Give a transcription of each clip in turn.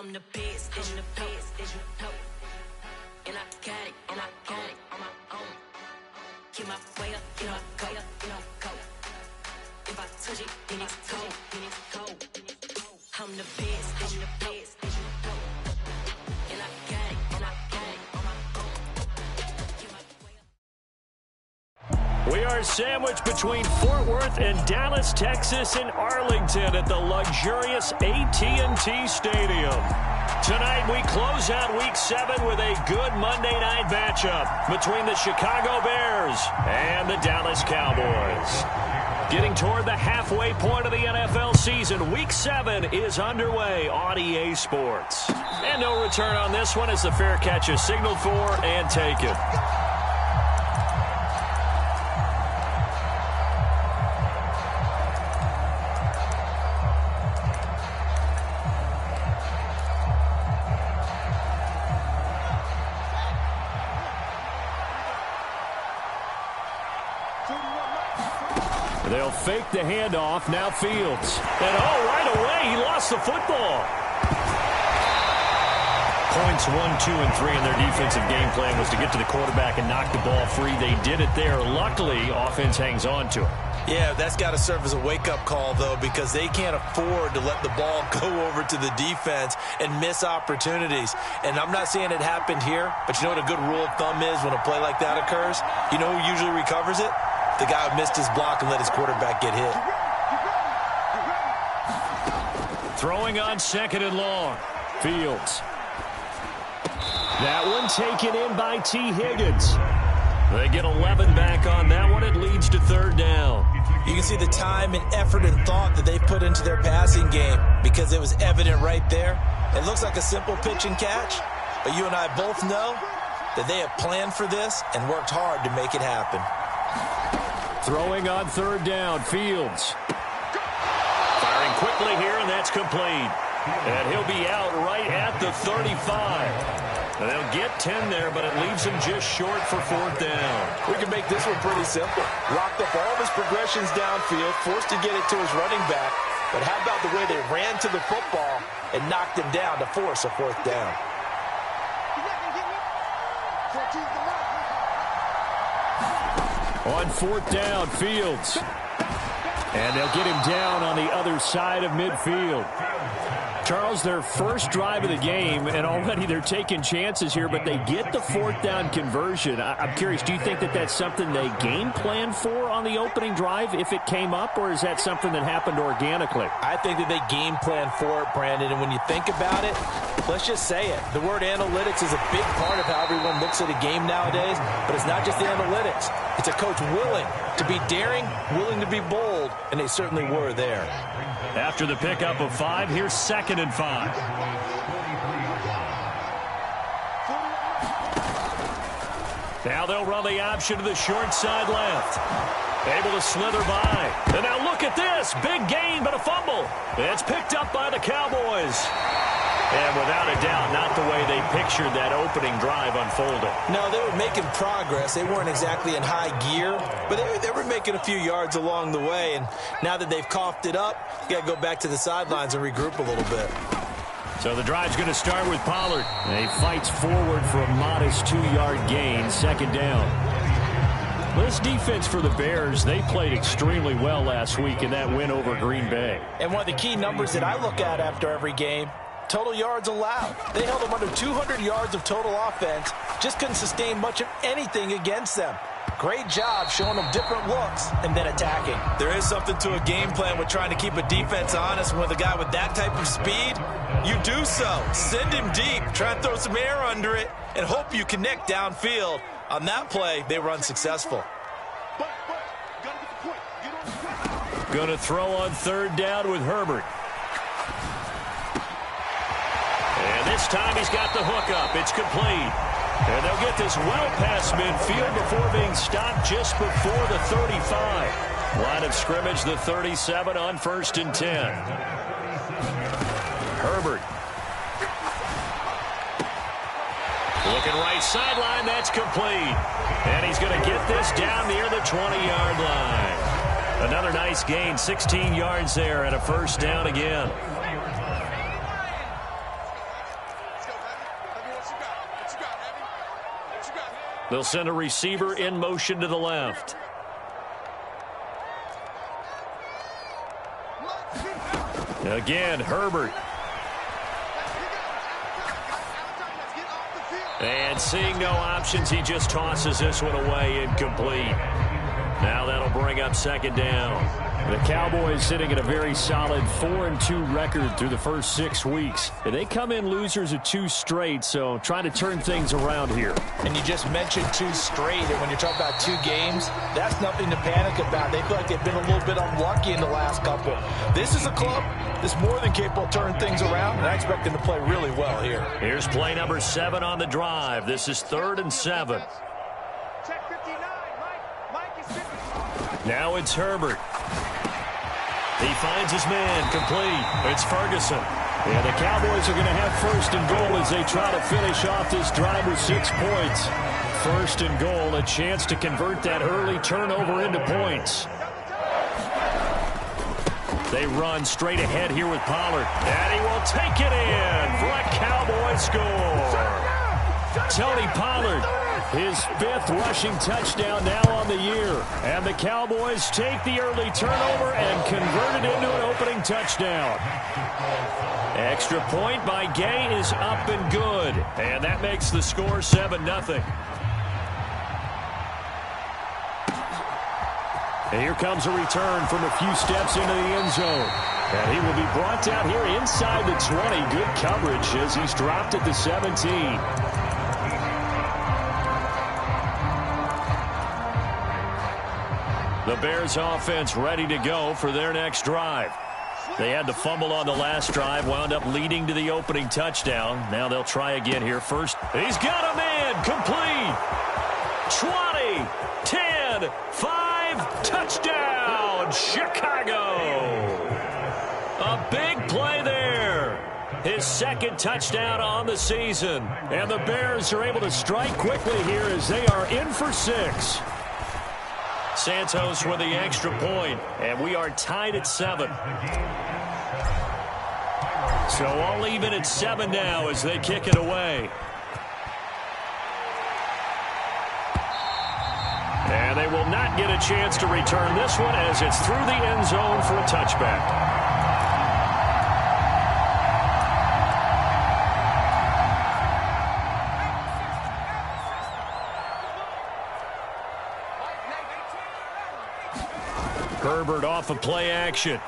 I'm the best, I'm the best, and I got it, and I got it on my own. Keep my way up, you know I go, you know I go. If I touch it, then it's cold, then it's cold. I'm the best, I'm the best, and I got it, and I got it on my own. Keep my way up. We are sandwiched between Fort Worth and Dallas, Texas, and Arlington at the luxurious AT&T Stadium. Tonight, we close out Week 7 with a good Monday night matchup between the Chicago Bears and the Dallas Cowboys. Getting toward the halfway point of the NFL season, Week 7 is underway on EA Sports. And no return on this one as the fair catch is signaled for and taken. They'll fake the handoff. Now Fields. And right away, he lost the football. Points 1, 2, and 3 in their defensive game plan was to get to the quarterback and knock the ball free. They did it there. Luckily, offense hangs on to it. Yeah, that's got to serve as a wake-up call, though, because they can't afford to let the ball go over to the defense and miss opportunities. And I'm not saying it happened here, but you know what a good rule of thumb is when a play like that occurs? You know who usually recovers it? The guy who missed his block and let his quarterback get hit. Throwing on 2nd and long. Fields. That one taken in by T. Higgins. They get 11 back on that one. It leads to 3rd down. You can see the time and effort and thought that they put into their passing game because it was evident right there. It looks like a simple pitch and catch, but you and I both know that they have planned for this and worked hard to make it happen. Throwing on 3rd down, Fields. Firing quickly here, and that's complete. And he'll be out right at the 35. And they'll get 10 there, but it leaves him just short for 4th down. We can make this one pretty simple. Locked up all of his progressions downfield, forced to get it to his running back. But how about the way they ran to the football and knocked him down to force a 4th down? On 4th down, Fields. And they'll get him down on the other side of midfield. Charles, their first drive of the game, and already they're taking chances here, but they get the 4th down conversion. I'm curious, do you think that that's something they game planned for on the opening drive if it came up, or is that something that happened organically? I think that they game planned for it, Brandon, and when you think about it, let's just say it. The word analytics is a big part of how everyone looks at a game nowadays, but it's not just the analytics. It's a coach willing to be daring, willing to be bold, and they certainly were there. After the pickup of 5, here's 2nd and 5. Now they'll run the option to the short side left. Able to slither by. And now look at this. Big gain, but a fumble. It's picked up by the Cowboys. And without a doubt, not the way they pictured that opening drive unfolding. No, they were making progress. They weren't exactly in high gear, but they were making a few yards along the way. And now that they've coughed it up, you got to go back to the sidelines and regroup a little bit. So the drive's going to start with Pollard. And he fights forward for a modest 2-yard gain, 2nd down. This defense for the Bears, they played extremely well last week in that win over Green Bay. And one of the key numbers that I look at after every game, total yards allowed. They held them under 200 yards of total offense. Just couldn't sustain much of anything against them. Great job showing them different looks and then attacking. There is something to a game plan with trying to keep a defense honest. With a guy with that type of speed, you do so. Send him deep. Try and throw some air under it and hope you connect downfield. On that play, they were unsuccessful. Going to throw on 3rd down with Herbert. And this time he's got the hook up. It's complete. And they'll get this well past midfield before being stopped just before the 35. Line of scrimmage, the 37 on 1st and 10. Herbert. Looking right sideline, that's complete. And he's going to get this down near the 20-yard line. Another nice gain, 16 yards there and a 1st down again. They'll send a receiver in motion to the left. Again, Herbert. And seeing no options, he just tosses this one away, incomplete. Now that'll bring up second down. The Cowboys sitting at a very solid 4-2 record through the first 6 weeks. They come in losers of 2 straight, so trying to turn things around here. And you just mentioned 2 straight, and when you're talking about 2 games, that's nothing to panic about. They feel like they've been a little bit unlucky in the last couple. This is a club that's more than capable of turning things around, and I expect them to play really well here. Here's play number 7 on the drive. This is 3rd and 7. Check 59. Mike is 50. Now it's Herbert. He finds his man, complete. It's Ferguson. Yeah, the Cowboys are going to have 1st and goal as they try to finish off this drive with 6 points. 1st and goal, a chance to convert that early turnover into points. They run straight ahead here with Pollard. And he will take it in for a Cowboy score. Tony Pollard, his 5th rushing touchdown now on the year. And the Cowboys take the early turnover and convert it into an opening touchdown. Extra point by Gay is up and good. And that makes the score 7-0. And here comes a return from a few steps into the end zone. And he will be brought down here inside the 20. Good coverage as he's dropped at the 17. The Bears offense ready to go for their next drive. They had the fumble on the last drive, wound up leading to the opening touchdown. Now they'll try again here first. He's got a man, complete. 20, 10, 5, touchdown, Chicago. A big play there. His 2nd touchdown on the season. And the Bears are able to strike quickly here as they are in for 6. Santos with the extra point, and we are tied at 7. So all even at 7 now as they kick it away. And they will not get a chance to return this one as it's through the end zone for a touchback. Herbert off of play action.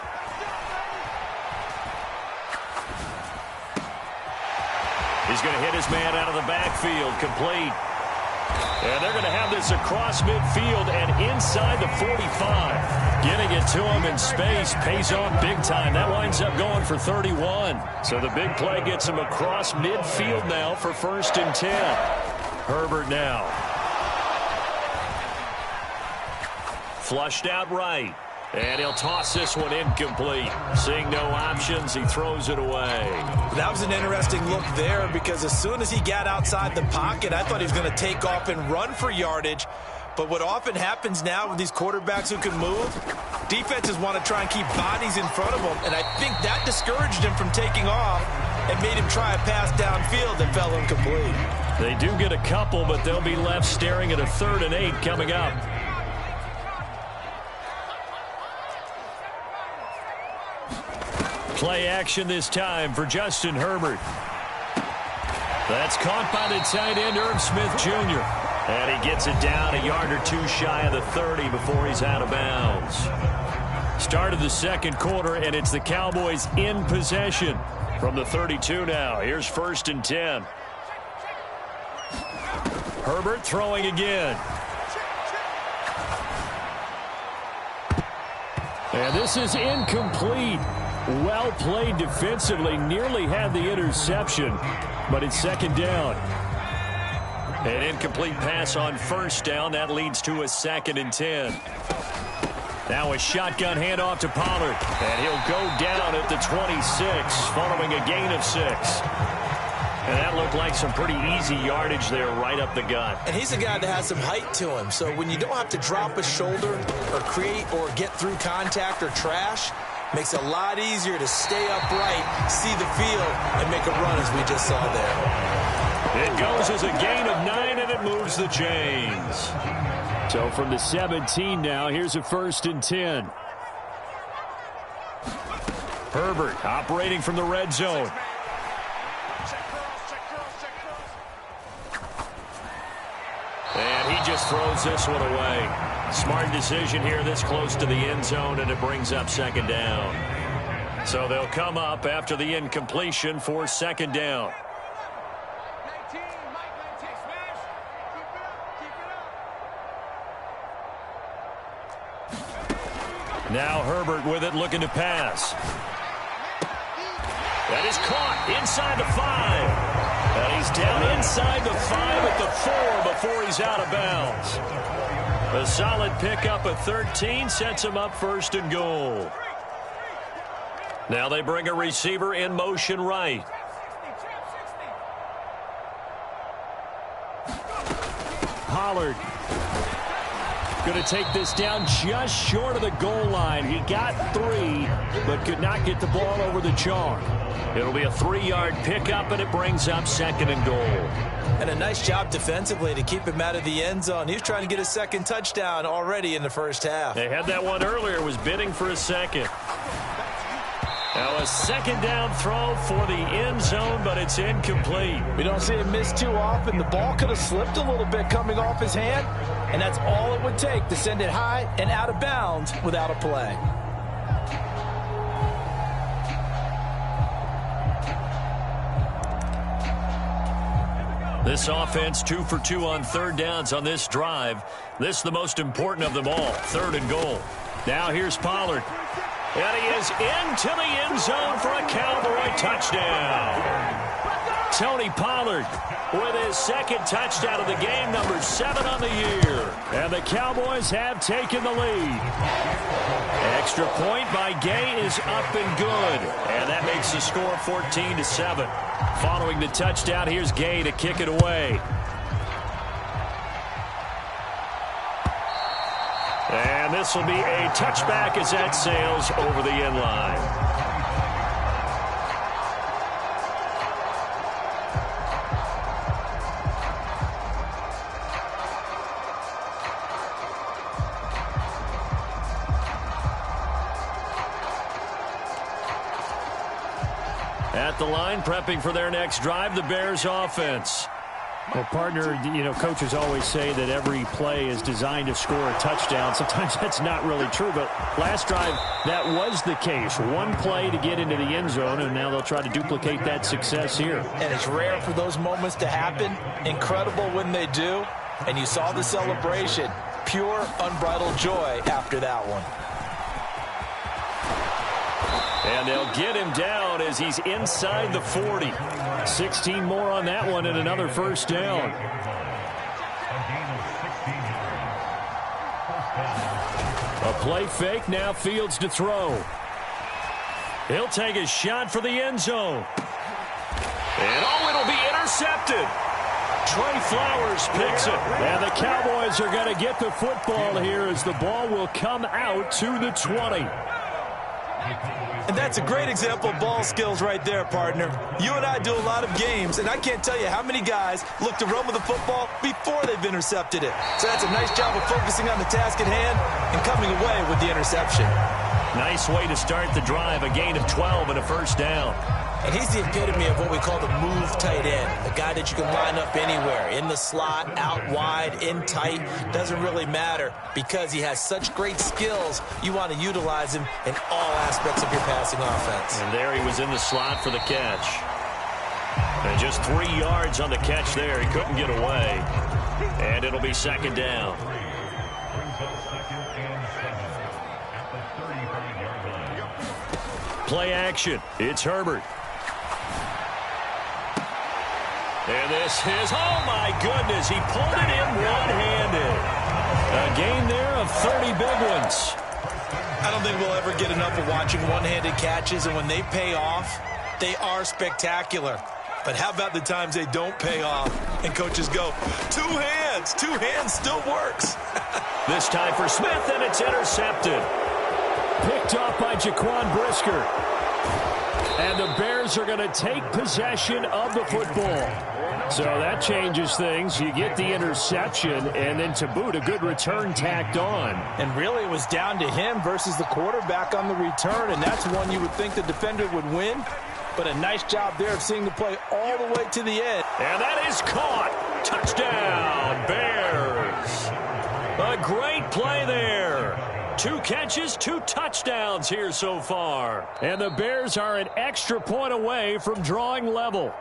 He's going to hit his man out of the backfield, complete. And they're going to have this across midfield and inside the 45. Getting it to him in space pays off big time. That winds up going for 31. So the big play gets him across midfield now for 1st and 10. Herbert now. Flushed out right. And he'll toss this one incomplete. Seeing no options, he throws it away. That was an interesting look there because as soon as he got outside the pocket, I thought he was going to take off and run for yardage. But what often happens now with these quarterbacks who can move, defenses want to try and keep bodies in front of them. And I think that discouraged him from taking off and made him try a pass downfield that fell incomplete. They do get a couple, but they'll be left staring at a 3rd and 8 coming up. Play action this time for Justin Herbert. That's caught by the tight end, Irv Smith Jr. And he gets it down a yard or 2 shy of the 30 before he's out of bounds. Start of the 2nd quarter, and it's the Cowboys in possession from the 32 now. Here's 1st and 10. Herbert throwing again. And this is incomplete. Well played defensively, nearly had the interception, but it's 2nd down. An incomplete pass on 1st down. That leads to a 2nd and 10. Now a shotgun handoff to Pollard, and he'll go down at the 26 following a gain of 6. And that looked like some pretty easy yardage there right up the gut. And he's a guy that has some height to him, so when you don't have to drop a shoulder or create or get through contact or trash, makes it a lot easier to stay upright, see the field, and make a run as we just saw there. It goes as a gain of 9 and it moves the chains. So from the 17 now, here's a 1st and 10. Herbert operating from the red zone. And he just throws this one away. Smart decision here this close to the end zone, and it brings up 2nd down. So they'll come up after the incompletion for 2nd down. Now Herbert with it, looking to pass. That is caught inside the 5. And he's down inside the 5 at the 4 before he's out of bounds. A solid pickup of 13 sets him up 1st and goal. Now they bring a receiver in motion right. Pollard going to take this down just short of the goal line. He got 3, but could not get the ball over the chalk. It'll be a 3-yard pickup, and it brings up 2nd and goal. And a nice job defensively to keep him out of the end zone. He was trying to get a 2nd touchdown already in the 1st half. They had that one earlier, was bidding for a 2nd. Now a 2nd down throw for the end zone, but it's incomplete. We don't see him miss too often. The ball could have slipped a little bit coming off his hand, and that's all it would take to send it high and out of bounds without a play. This offense 2 for 2 on 3rd downs on this drive. This is the most important of them all, 3rd and goal. Now here's Pollard. And he is into the end zone for a Cowboy touchdown. Tony Pollard with his 2nd touchdown of the game, number 7 on the year. And the Cowboys have taken the lead. Extra point by Gay is up and good. And that makes the score 14-7. Following the touchdown, here's Gay to kick it away. And this will be a touchback as that sails over the end line. At the line, prepping for their next drive, the Bears offense. Well, partner, coaches always say that every play is designed to score a touchdown. Sometimes that's not really true, but last drive, that was the case. One play to get into the end zone, and now they'll try to duplicate that success here. And it's rare for those moments to happen. Incredible when they do. And you saw the celebration. Pure, unbridled joy after that one. And they'll get him down as he's inside the 40. 16 more on that one and another 1st down. A play fake, now Fields to throw. He'll take a shot for the end zone. And it'll be intercepted. Trey Flowers picks it. And the Cowboys are going to get the football here as the ball will come out to the 20. And that's a great example of ball skills right there, partner. You and I do a lot of games, and I can't tell you how many guys look to run with the football before they've intercepted it. So that's a nice job of focusing on the task at hand and coming away with the interception. Nice way to start the drive, a gain of 12 and a 1st down. And he's the epitome of what we call the move tight end, a guy that you can line up anywhere, in the slot, out wide, in tight, doesn't really matter because he has such great skills. You want to utilize him in all aspects of your passing offense. And there he was in the slot for the catch. And just 3 yards on the catch there. He couldn't get away. And it'll be 2nd down. Play action. It's Herbert. And this is, oh my goodness, he pulled it in one-handed. A gain there of 30 big ones. I don't think we'll ever get enough of watching one-handed catches, and when they pay off, they are spectacular. But how about the times they don't pay off, and coaches go, 2 hands, 2 hands still works. This time for Smith, and it's intercepted. Picked off by Jaquan Brisker. And the Bears are going to take possession of the football. So that changes things. You get the interception, and then to boot, a good return tacked on. And really, it was down to him versus the quarterback on the return, and that's one you would think the defender would win. But a nice job there of seeing the play all the way to the end. And that is caught. Touchdown, Bears. A great play there. 2 catches, 2 touchdowns here so far. And the Bears are an extra point away from drawing level.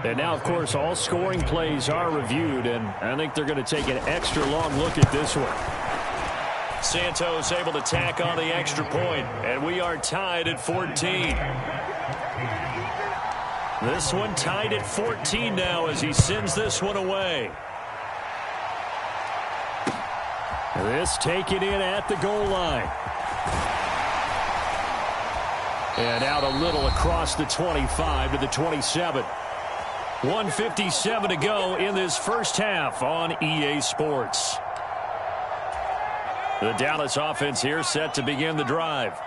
And now, of course, all scoring plays are reviewed, and I think they're going to take an extra long look at this one. Santos able to tack on the extra point, and we are tied at 14. This one tied at 14 now as he sends this one away. This taken in at the goal line. And out a little across the 25 to the 27. 1:57 to go in this first half on EA Sports. The Dallas offense here set to begin the drive.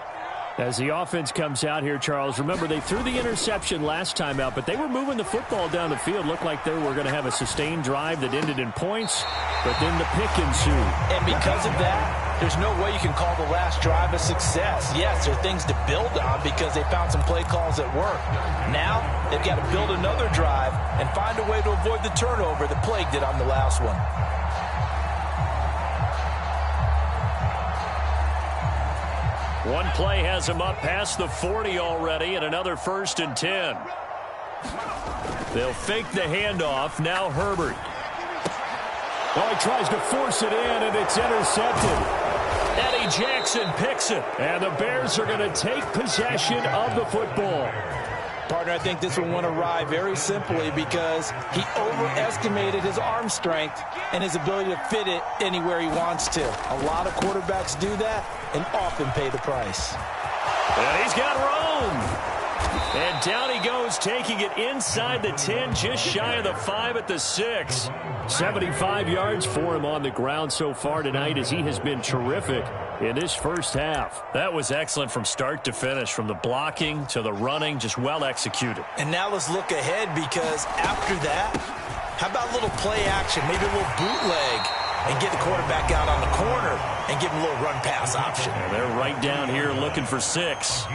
As the offense comes out here, Charles, remember they threw the interception last time out, but they were moving the football down the field. Looked like they were going to have a sustained drive that ended in points, but then the pick ensued. And because of that, there's no way you can call the last drive a success. Yes, there are things to build on because they found some play calls that work. Now, they've got to build another drive and find a way to avoid the turnover that plagued it on the last one. One play has him up past the 40 already, and another 1st and 10. They'll fake the handoff. Now Herbert. Oh, he tries to force it in, and it's intercepted. Eddie Jackson picks it. And the Bears are going to take possession of the football. Partner, I think this one went awry very simply because he overestimated his arm strength and his ability to fit it anywhere he wants to. A lot of quarterbacks do that and often pay the price. And he's got room. And down he goes, taking it inside the 10, just shy of the 5 at the 6. 75 yards for him on the ground so far tonight as he has been terrific in this first half. That was excellent from start to finish, from the blocking to the running, just well executed. And now let's look ahead because after that, how about a little play action, maybe a little bootleg, and get the quarterback out on the corner and give him a little run-pass option. And they're right down here looking for 6.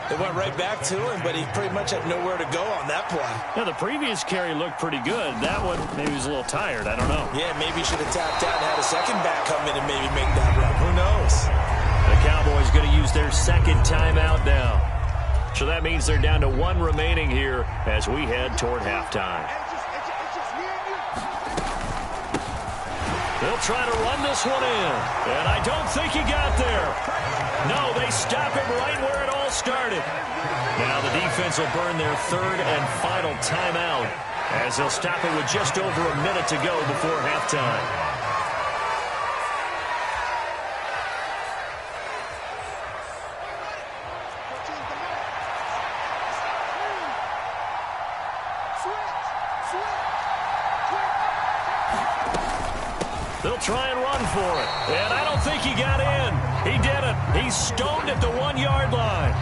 They went right back to him, but he pretty much had nowhere to go on that play. Yeah, the previous carry looked pretty good. That one, maybe he was a little tired. I don't know. Yeah, maybe he should have tapped out and had a second back come in and maybe make that run. Who knows? The Cowboys going to use their second timeout now. So that means they're down to 1 remaining here as we head toward halftime. They'll try to run this one in. And I don't think he got there. No, they stop him right where it all started. Now the defense will burn their 3rd and final timeout as they'll stop it with just over a minute to go before halftime. They'll try and run for it. And I don't think he got in. He didn't. He's stoned at the 1-yard line.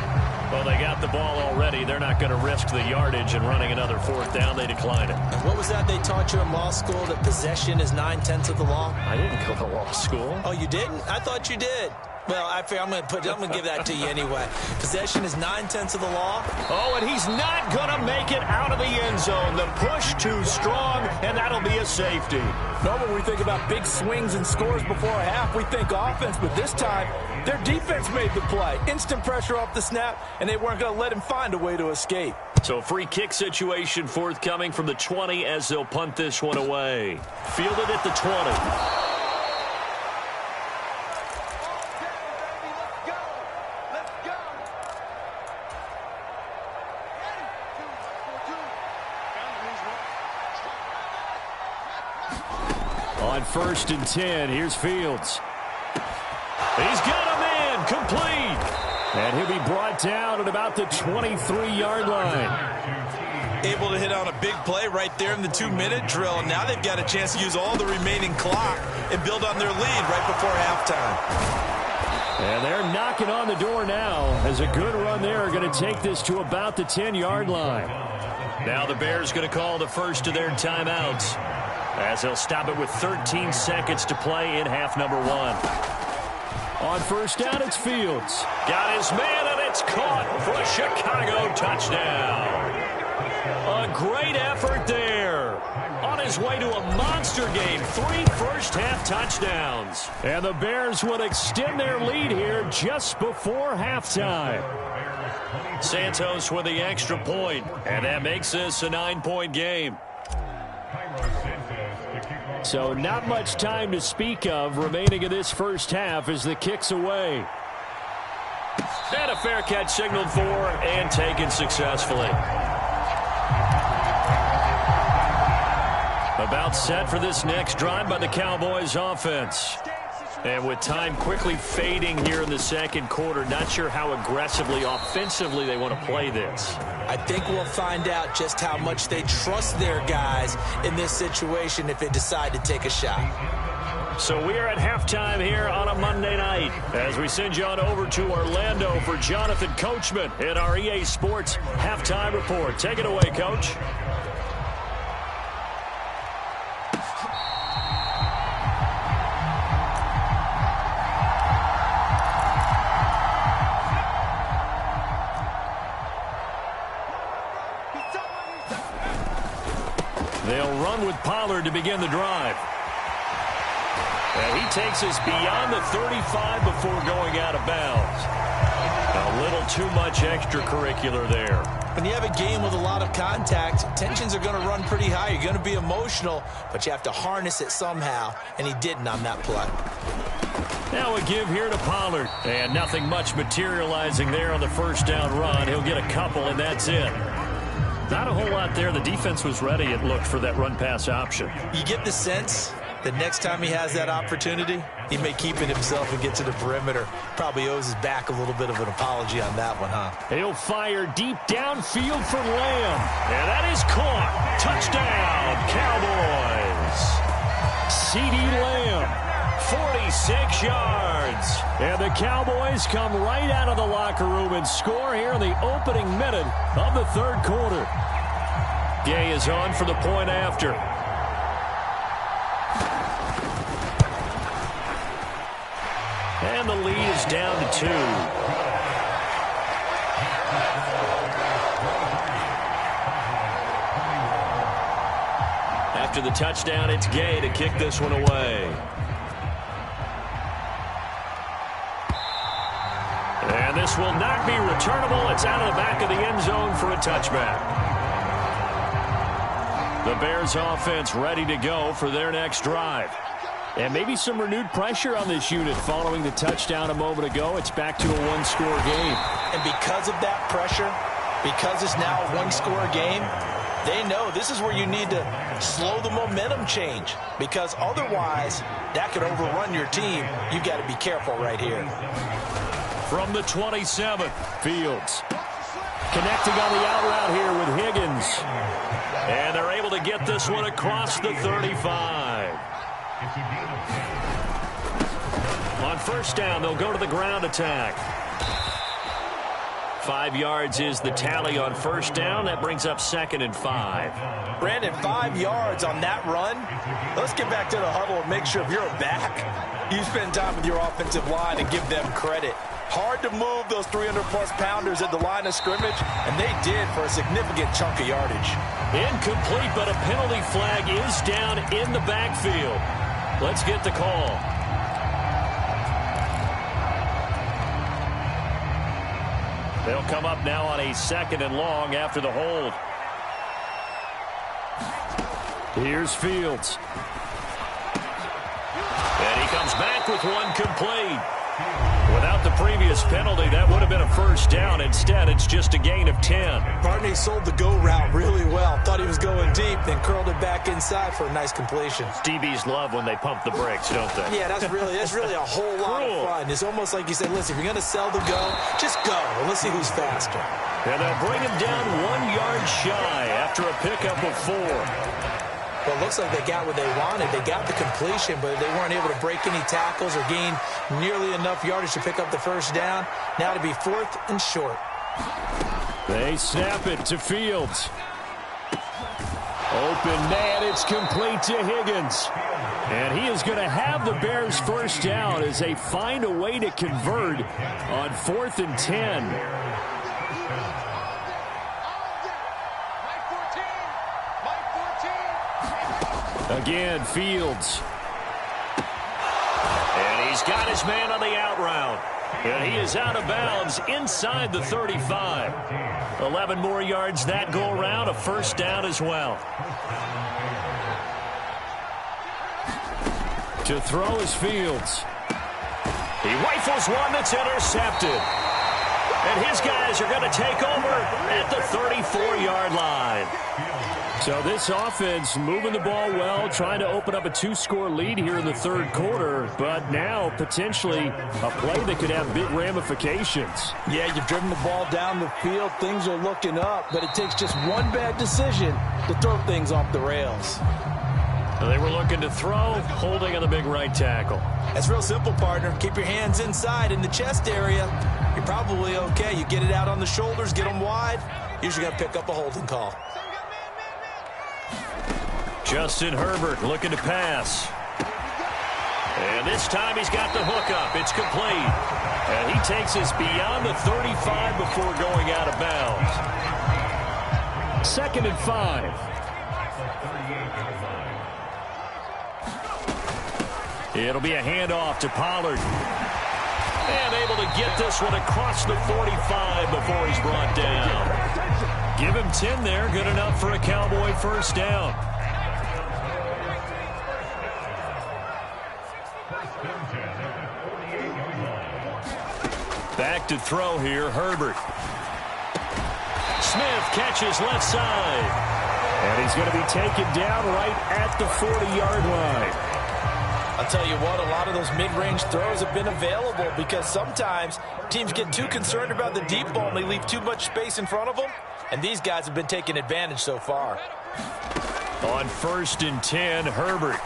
Well, they got the ball already. They're not going to risk the yardage and running another 4th down. They decline it. And what was that they taught you in law school, that possession is 9/10 of the law? I didn't go to law school. Oh, you didn't? I thought you did. Well, I'm going to give that to you anyway. Possession is 9/10 of the law. Oh, and he's not going to make it out of the end zone. The push too strong, and that'll be a safety. Normally, when we think about big swings and scores before a half, we think offense, but this time, their defense made the play. Instant pressure off the snap, and they weren't going to let him find a way to escape. So free kick situation forthcoming from the 20 as they'll punt this one away. Fielded at the 20. On 1st and 10, here's Fields. He's got a man, complete. And he'll be brought down at about the 23-yard line. Able to hit on a big play right there in the 2-minute drill. And now they've got a chance to use all the remaining clock and build on their lead right before halftime. And they're knocking on the door now as a good run there are going to take this to about the 10-yard line. Now the Bears going to call the first of their timeouts as they'll stop it with 13 seconds to play in half number 1. On first down, it's Fields. Got his man, and it's caught for a Chicago touchdown. A great effort there. On his way to a monster game, 3 first-half touchdowns. And the Bears would extend their lead here just before halftime. Santos with the extra point, and that makes this a 9-point game. So not much time to speak of remaining in this first half as the kick's away. And a fair catch signaled for and taken successfully. About set for this next drive by the Cowboys offense. And with time quickly fading here in the second quarter, not sure how aggressively, offensively they want to play this. I think we'll find out just how much they trust their guys in this situation if they decide to take a shot. So we are at halftime here on a Monday night as we send you on over to Orlando for Jonathan Coachman in our EA Sports Halftime Report. Take it away, Coach. They'll run with Pollard to begin the drive. And he takes us beyond the 35 before going out of bounds. A little too much extracurricular there. When you have a game with a lot of contact, tensions are going to run pretty high. You're going to be emotional, but you have to harness it somehow, and he didn't on that play. Now a give here to Pollard. And nothing much materializing there on the first down run. He'll get a couple, and that's it. Not a whole lot there. The defense was ready, it looked, for that run-pass option. You get the sense that next time he has that opportunity, he may keep it himself and get to the perimeter. Probably owes his back a little bit of an apology on that one, huh? He'll fire deep downfield for Lamb. And that is caught. Touchdown, Cowboys. CeeDee Lamb, 46 yards. And the Cowboys come right out of the locker room and score here in the opening minute of the third quarter. Gay is on for the point after. And the lead is down to 2. After the touchdown, it's Gay to kick this one away. And this will not be returnable. It's out of the back of the end zone for a touchback. The Bears offense ready to go for their next drive. And maybe some renewed pressure on this unit following the touchdown a moment ago. It's back to a one-score game. And because of that pressure, because it's now a one-score game, they know this is where you need to slow the momentum change. Because otherwise, that could overrun your team. You've got to be careful right here. From the 27, Fields connecting on the out route here with Higgins. And they're able to get this one across the 35. On first down, they'll go to the ground attack. 5 yards is the tally on first down. That brings up 2nd and 5. Brandon, 5 yards on that run. Let's get back to the huddle and make sure if you're a back, you spend time with your offensive line and give them credit. Hard to move those 300-plus pounders at the line of scrimmage, and they did for a significant chunk of yardage. Incomplete, but a penalty flag is down in the backfield. Let's get the call. They'll come up now on a 2nd and long after the hold. Here's Fields. And he comes back with one complete. Without the previous penalty, that would have been a first down. Instead, it's just a gain of 10. Barney sold the go route really well. Thought he was going deep, then curled it back inside for a nice completion. DBs love when they pump the brakes, don't they? Yeah, that's really a whole lot of fun. It's almost like you said, listen, if you're going to sell the go, just go. And let's see who's faster. And they'll bring him down 1 yard shy after a pickup of 4. Well, it looks like they got what they wanted. They got the completion, but they weren't able to break any tackles or gain nearly enough yardage to pick up the first down. Now to be 4th and short. They snap it to Fields. Open man, it's complete to Higgins. And he is going to have the Bears first down as they find a way to convert on 4th and 10. Again, Fields. And he's got his man on the out route. And he is out of bounds inside the 35. 11 more yards that go around, a first down as well. To throw is Fields. He rifles one that's intercepted. And his guys are going to take over at the 34-yard line. So this offense moving the ball well, trying to open up a 2-score lead here in the third quarter, but now potentially a play that could have big ramifications. Yeah, you've driven the ball down the field. Things are looking up, but it takes just one bad decision to throw things off the rails. They were looking to throw, holding on the big right tackle. That's real simple, partner. Keep your hands inside in the chest area. You're probably okay. You get it out on the shoulders, get them wide. Usually got to pick up a holding call. Justin Herbert looking to pass. And this time he's got the hook up. It's complete. And he takes us beyond the 35 before going out of bounds. 2nd and 5. It'll be a handoff to Pollard. And able to get this one across the 45 before he's brought down. Give him 10 there. Good enough for a Cowboy first down. Back to throw here, Herbert. Smith catches left side. And he's going to be taken down right at the 40-yard line. I'll tell you what, a lot of those mid-range throws have been available because sometimes teams get too concerned about the deep ball and they leave too much space in front of them. And these guys have been taking advantage so far. On 1st and 10, Herbert.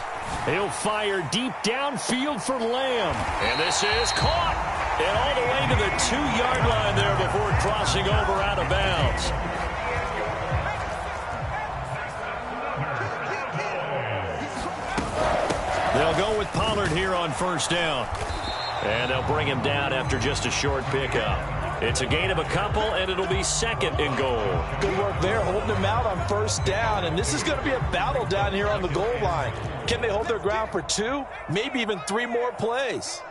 He'll fire deep downfield for Lamb. And this is caught. And all the way to the 2-yard line there before crossing over out of bounds. They'll go with Pollard here on first down. And they'll bring him down after just a short pickup. It's a gain of a couple, and it'll be 2nd and goal. Good work there, holding him out on first down. And this is going to be a battle down here on the goal line. Can they hold their ground for 2, maybe even 3 more plays?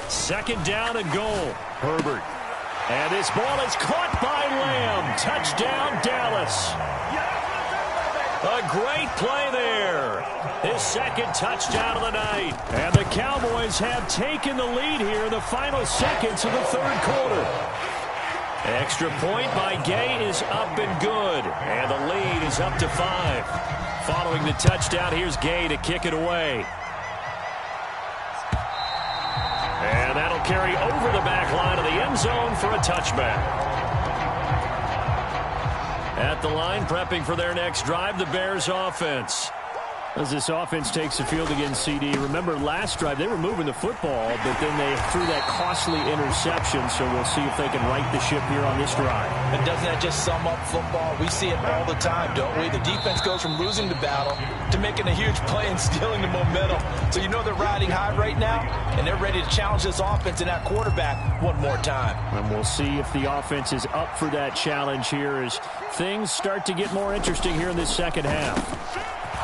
2nd down and goal. Herbert. And this ball is caught by Lamb. Touchdown, Dallas. A great play there. His 2nd touchdown of the night. And the Cowboys have taken the lead here in the final seconds of the third quarter. Extra point by Gay is up and good. And the lead is up to 5. Following the touchdown, here's Gay to kick it away. And that'll carry over the back line of the end zone for a touchback. At the line, prepping for their next drive, the Bears offense. As this offense takes the field against CD. Remember, last drive, they were moving the football, but then they threw that costly interception, so we'll see if they can right the ship here on this drive. And doesn't that just sum up football? We see it all the time, don't we? The defense goes from losing the battle to making a huge play and stealing the momentum. So you know they're riding high right now, and they're ready to challenge this offense and that quarterback one more time. And we'll see if the offense is up for that challenge here as things start to get more interesting here in this second half.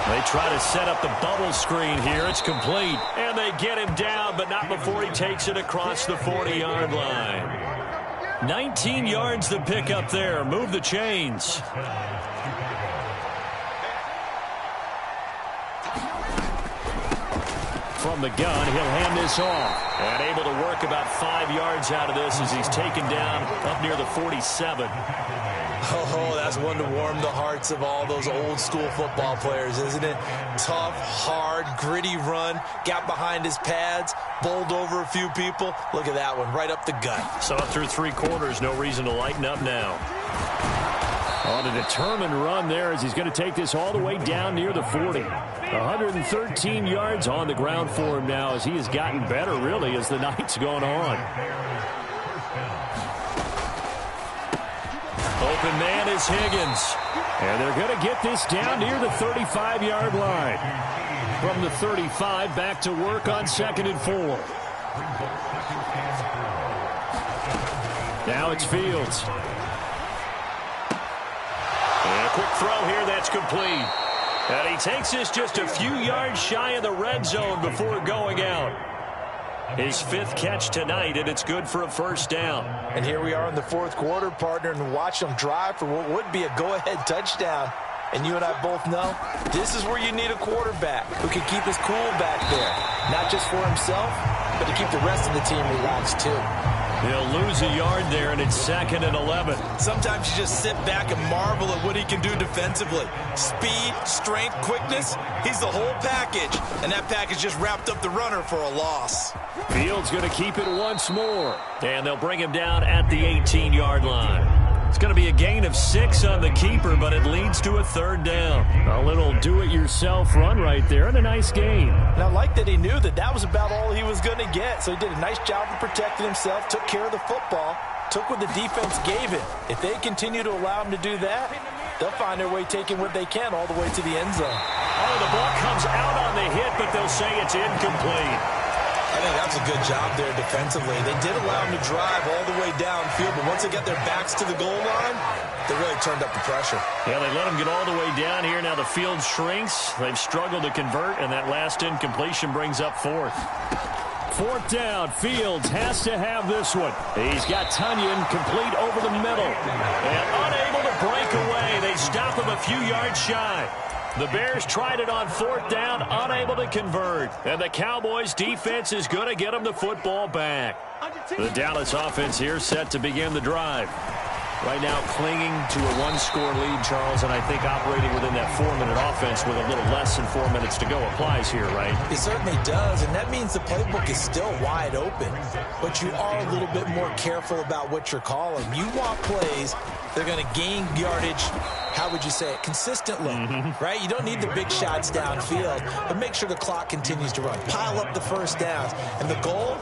They try to set up the bubble screen here. It's complete. And they get him down, but not before he takes it across the 40-yard line. 19 yards to pick up there. Move the chains. From the gun, he'll hand this off. And able to work about 5 yards out of this as he's taken down up near the 47. Oh, that's one to warm the hearts of all those old school football players, isn't it? Tough, hard, gritty run, got behind his pads, bowled over a few people. Look at that one, right up the gut. So through 3 quarters, no reason to lighten up now. On a determined run there as he's going to take this all the way down near the 40. 113 yards on the ground for him now as he has gotten better, really, as the night's gone on. Open man is Higgins. And they're going to get this down near the 35-yard line. From the 35, back to work on 2nd and 4. Now it's Fields. And a quick throw here, that's complete. And he takes this just a few yards shy of the red zone before going out. His 5th catch tonight, and it's good for a first down. And here we are in the 4th quarter, partner, and watch them drive for what would be a go-ahead touchdown. And you and I both know this is where you need a quarterback who can keep his cool back there. Not just for himself, but to keep the rest of the team relaxed too. He'll lose a yard there, and it's 2nd and 11. Sometimes you just sit back and marvel at what he can do defensively. Speed, strength, quickness, he's the whole package. And that package just wrapped up the runner for a loss. Fields going to keep it once more. And they'll bring him down at the 18-yard line. It's going to be a gain of 6 on the keeper, but it leads to a 3rd down. A little do-it-yourself run right there, and a nice gain. And I like that he knew that that was about all he was going to get. So he did a nice job of protecting himself, took care of the football, took what the defense gave him. If they continue to allow him to do that, they'll find their way taking what they can all the way to the end zone. Oh, the ball comes out on the hit, but they'll say it's incomplete. I think that's a good job there defensively. They did allow him to drive all the way downfield, but once they got their backs to the goal line, they really turned up the pressure. Yeah, they let him get all the way down here. Now the field shrinks. They've struggled to convert, and that last incompletion brings up 4th. 4th down. Fields has to have this one. He's got Tunyon complete over the middle. And unable to break away. They stop him a few yards shy. The Bears tried it on 4th down, unable to convert. And the Cowboys' defense is going to get them the football back. The Dallas offense here set to begin the drive. Right now clinging to a 1-score lead, Charles, and I think operating within that 4-minute offense with a little less than 4 minutes to go applies here, right? It certainly does, and that means the playbook is still wide open. But you are a little bit more careful about what you're calling. You want plays that are going to gain yardage, how would you say it, consistently, right? You don't need the big shots downfield, but make sure the clock continues to run. Pile up the first downs, and the goal,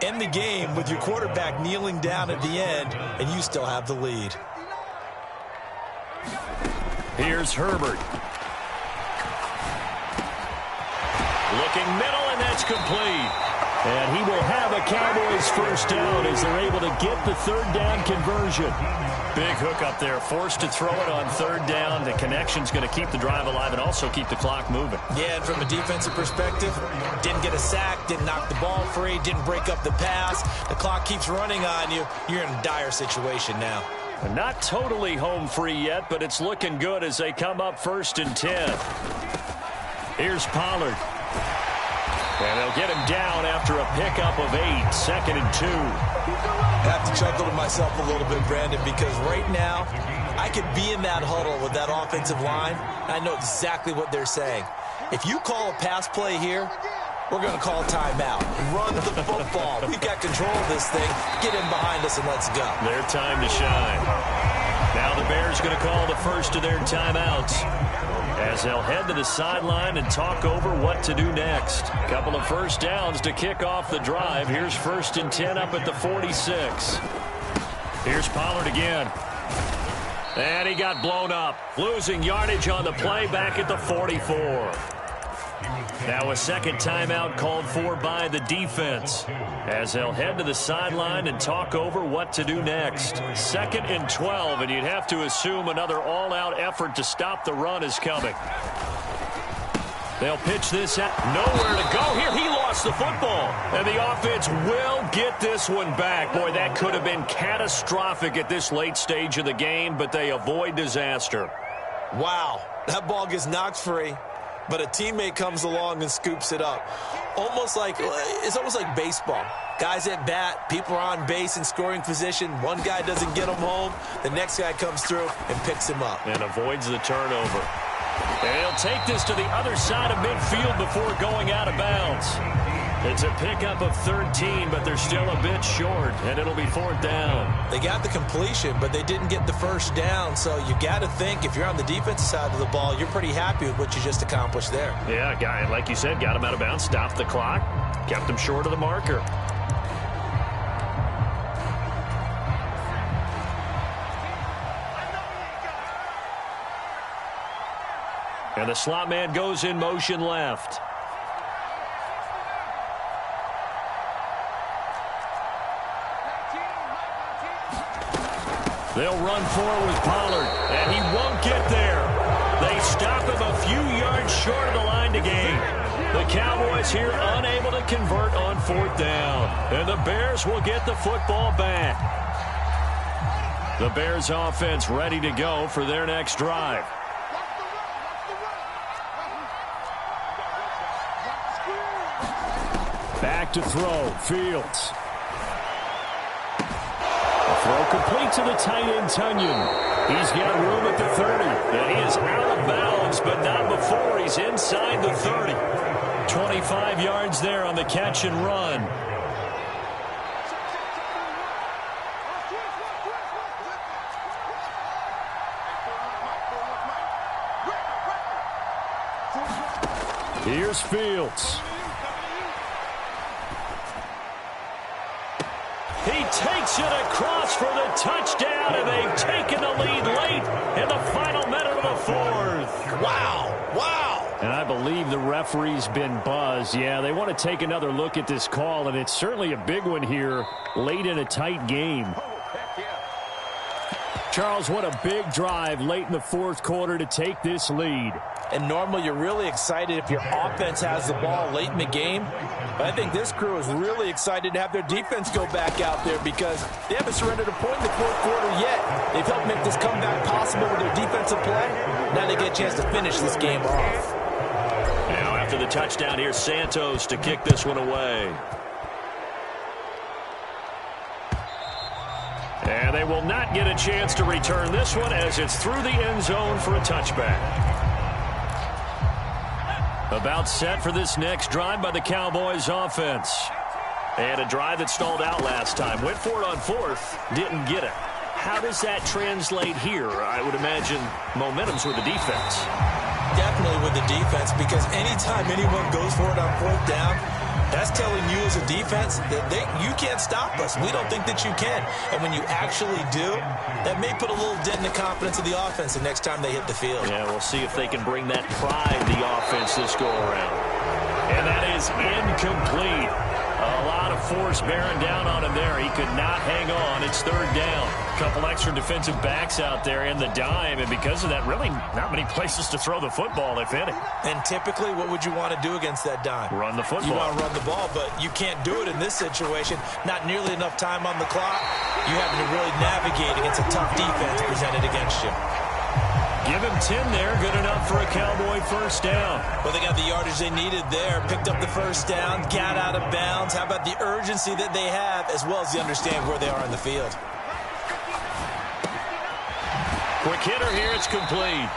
end the game with your quarterback kneeling down at the end, and you still have the lead. Here's Herbert. Looking middle, and that's complete. And he will have a Cowboys first down as they're able to get the 3rd down conversion. Big hook up there, forced to throw it on 3rd down. The connection's going to keep the drive alive and also keep the clock moving. Yeah, and from a defensive perspective, didn't get a sack, didn't knock the ball free, didn't break up the pass. The clock keeps running on you. You're in a dire situation now. Not totally home free yet, but it's looking good as they come up 1st and 10. Here's Pollard. And they'll get him down after a pickup of 8, 2nd and 2. I have to chuckle to myself a little bit, Brandon, because right now I could be in that huddle with that offensive line. I know exactly what they're saying. If you call a pass play here, we're going to call timeout. Run the football. We've got control of this thing. Get in behind us and let's go. Their time to shine. Now the Bears going to call the first of their timeouts as they'll head to the sideline and talk over what to do next. A couple of first downs to kick off the drive. Here's 1st and 10 up at the 46. Here's Pollard again. And he got blown up. Losing yardage on the play back at the 44. Now a 2nd timeout called for by the defense as they'll head to the sideline and talk over what to do next. 2nd and 12, and you'd have to assume another all-out effort to stop the run is coming. They'll pitch this out. Nowhere to go here. He lost the football. And the offense will get this one back. Boy, that could have been catastrophic at this late stage of the game, but they avoid disaster. Wow, that ball gets knocked free, but a teammate comes along and scoops it up. It's almost like baseball. Guys at bat, people are on base in scoring position. One guy doesn't get him home. The next guy comes through and picks him up. And avoids the turnover. And he'll take this to the other side of midfield before going out of bounds. It's a pickup of 13, but they're still a bit short, and it'll be 4th down. They got the completion, but they didn't get the first down, so you got to think if you're on the defensive side of the ball, you're pretty happy with what you just accomplished there. Yeah, guy, like you said, got him out of bounds, stopped the clock, kept him short of the marker. And the slot man goes in motion left. They'll run forward with Pollard, and he won't get there. They stop him a few yards short of the line to gain. The Cowboys here unable to convert on 4th down. And the Bears will get the football back. The Bears offense ready to go for their next drive. Back to throw, Fields. Throw complete to the tight end, Tunyon. He's got room at the 30. And he is out of bounds, but not before he's inside the 30. 25 yards there on the catch and run. Here's Fields. He takes it across for the touchdown, and they've taken the lead late in the final minute of the 4th. Wow. And I believe the referee's been buzzed. Yeah, they want to take another look at this call, and it's certainly a big one here late in a tight game. Charles, what a big drive late in the 4th quarter to take this lead. And normally you're really excited if your offense has the ball late in the game. But I think this crew is really excited to have their defense go back out there because they haven't surrendered a point in the 4th quarter yet. They've helped make this comeback possible with their defensive play. Now they get a chance to finish this game off. Now after the touchdown, here's Santos to kick this one away. And they will not get a chance to return this one as it's through the end zone for a touchback. About set for this next drive by the Cowboys offense. And a drive that stalled out last time. Went for it on 4th, didn't get it. How does that translate here? I would imagine momentum's with the defense. Definitely with the defense, because anytime anyone goes for it on 4th down, that's telling you as a defense that you can't stop us. We don't think that you can. And when you actually do, that may put a little dent in the confidence of the offense the next time they hit the field. Yeah, we'll see if they can bring that pride the offense this go-around. And that is incomplete. A lot of force bearing down on him there. He could not hang on. It's 3rd down. A couple extra defensive backs out there in the dime, and because of that, really not many places to throw the football, if any. And typically, what would you want to do against that dime? Run the football. You want to run the ball, but you can't do it in this situation. Not nearly enough time on the clock. You having to really navigate against a tough defense presented against you. Give him 10 there. Good enough for a Cowboy 1st down. Well, they got the yardage they needed there. Picked up the 1st down. Got out of bounds. How about the urgency that they have, as well as they understand where they are in the field. Quick hitter here. It's complete.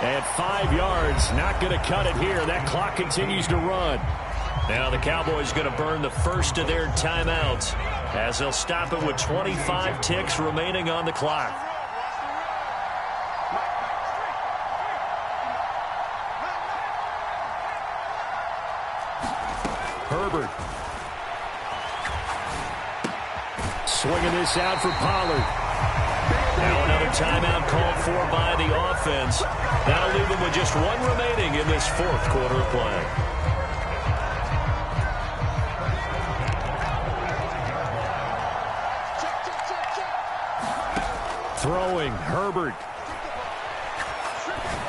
At 5 yards, not going to cut it here. That clock continues to run. Now the Cowboys going to burn the first of their timeouts as they'll stop it with 25 ticks remaining on the clock. Herbert. Swinging this out for Pollard. Now another timeout called for by the offense. That'll leave them with just one remaining in this 4th quarter of play. Throwing, Herbert.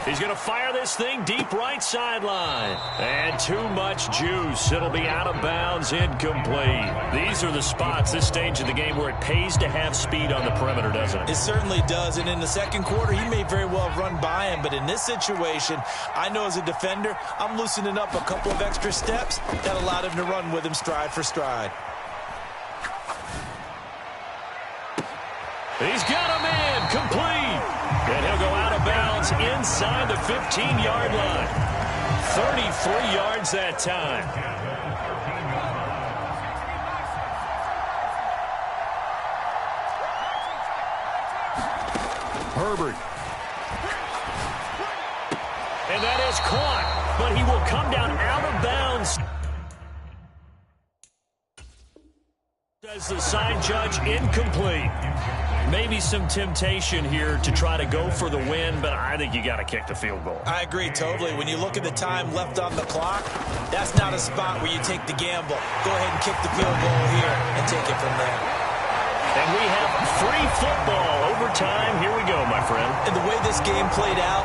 He's going to fire this thing deep right sideline. And too much juice. It'll be out of bounds, incomplete. These are the spots, this stage of the game, where it pays to have speed on the perimeter, doesn't it? It certainly does. And in the 2nd quarter, he may very well have run by him. But in this situation, I know as a defender, I'm loosening up a couple of extra steps that allowed him to run with him stride for stride. He's got a man, complete. And he'll go out of bounds inside the 15-yard line. 33 yards that time. Herbert. And that is caught, but he will come down out of bounds. Says the side judge, incomplete. Maybe some temptation here to try to go for the win, but I think you got to kick the field goal. I agree totally. When you look at the time left on the clock, that's not a spot where you take the gamble. Go ahead and kick the field goal here and take it from there. And we have free football. Overtime. Here we go, my friend. And the way this game played out,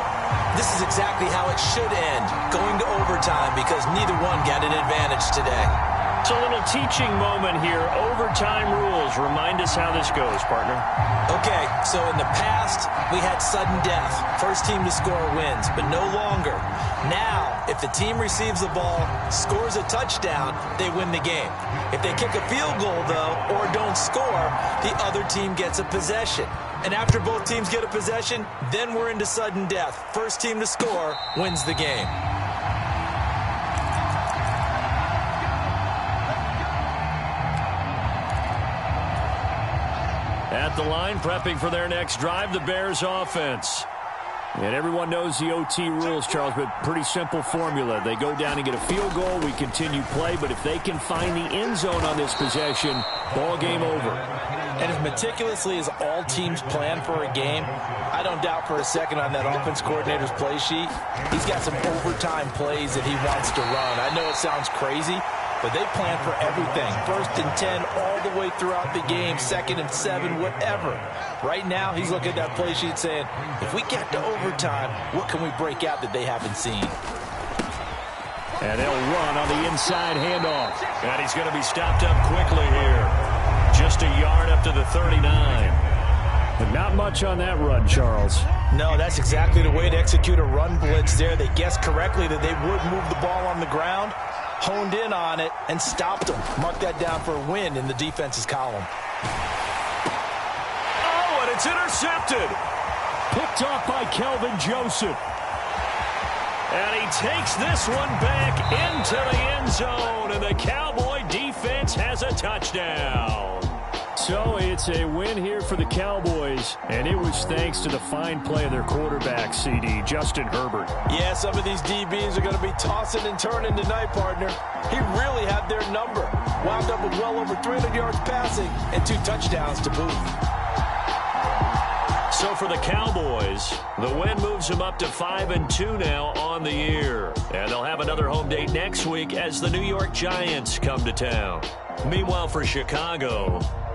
this is exactly how it should end, going to overtime, because neither one got an advantage today. It's a little teaching moment here. Overtime rules. Remind us how this goes, partner. Okay, so in the past, we had sudden death. First team to score wins, but no longer. Now, if the team receives the ball, scores a touchdown, they win the game. If they kick a field goal, though, or don't score, the other team gets a possession. And after both teams get a possession, then we're into sudden death. First team to score wins the game. At the line, prepping for their next drive, the Bears offense. And everyone knows the OT rules, Charles, but pretty simple formula. They go down and get a field goal, we continue play, but if they can find the end zone on this possession, ball game over. And as meticulously as all teams plan for a game, I don't doubt for a second on that offense coordinator's play sheet, he's got some overtime plays that he wants to run. I know it sounds crazy, but they plan for everything. 1st and 10 all the way throughout the game, 2nd and 7, whatever. Right now, he's looking at that play sheet saying, if we get to overtime, what can we break out that they haven't seen? And they'll run on the inside handoff. And he's going to be stopped up quickly here. Just a yard up to the 39. But not much on that run, Charles. No, that's exactly the way to execute a run blitz there. They guessed correctly that they would move the ball on the ground, honed in on it, and stopped them. Mark that down for a win in the defense's column. Oh, and it's intercepted. Picked off by Kelvin Joseph. And he takes this one back into the end zone, and the Cowboy defense has a touchdown. So it's a win here for the Cowboys, and it was thanks to the fine play of their quarterback, CD, Justin Herbert. Yeah, some of these DBs are going to be tossing and turning tonight, partner. He really had their number. Wound up with well over 300 yards passing and 2 touchdowns to boot. So for the Cowboys, the win moves them up to 5-2 now on the year. And they'll have another home date next week as the New York Giants come to town. Meanwhile, for Chicago,